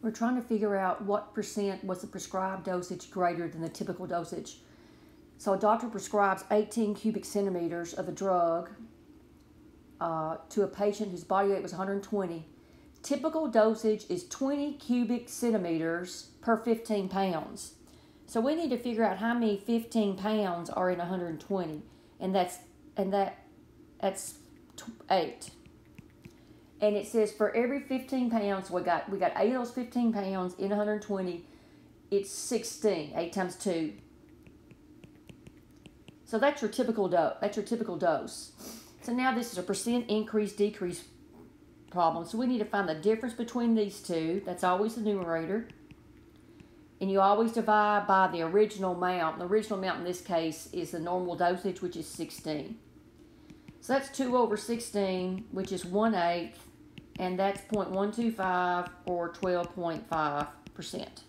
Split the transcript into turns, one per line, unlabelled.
We're trying to figure out what percent was the prescribed dosage greater than the typical dosage. So a doctor prescribes 18 cubic centimeters of a drug to a patient whose body weight was 120. Typical dosage is 20 cubic centimeters per 15 pounds. So we need to figure out how many 15 pounds are in 120, and that's 8. And it says for every 15 pounds, we got 8 of those 15 pounds in 120. It's 16. 8 times 2. So that's your typical dose. So now this is a percent increase decrease problem. So we need to find the difference between these two. That's always the numerator. And you always divide by the original amount. The original amount in this case is the normal dosage, which is 16. So that's 2 over 16, which is 1/8, and that's 0.125 or 12.5%.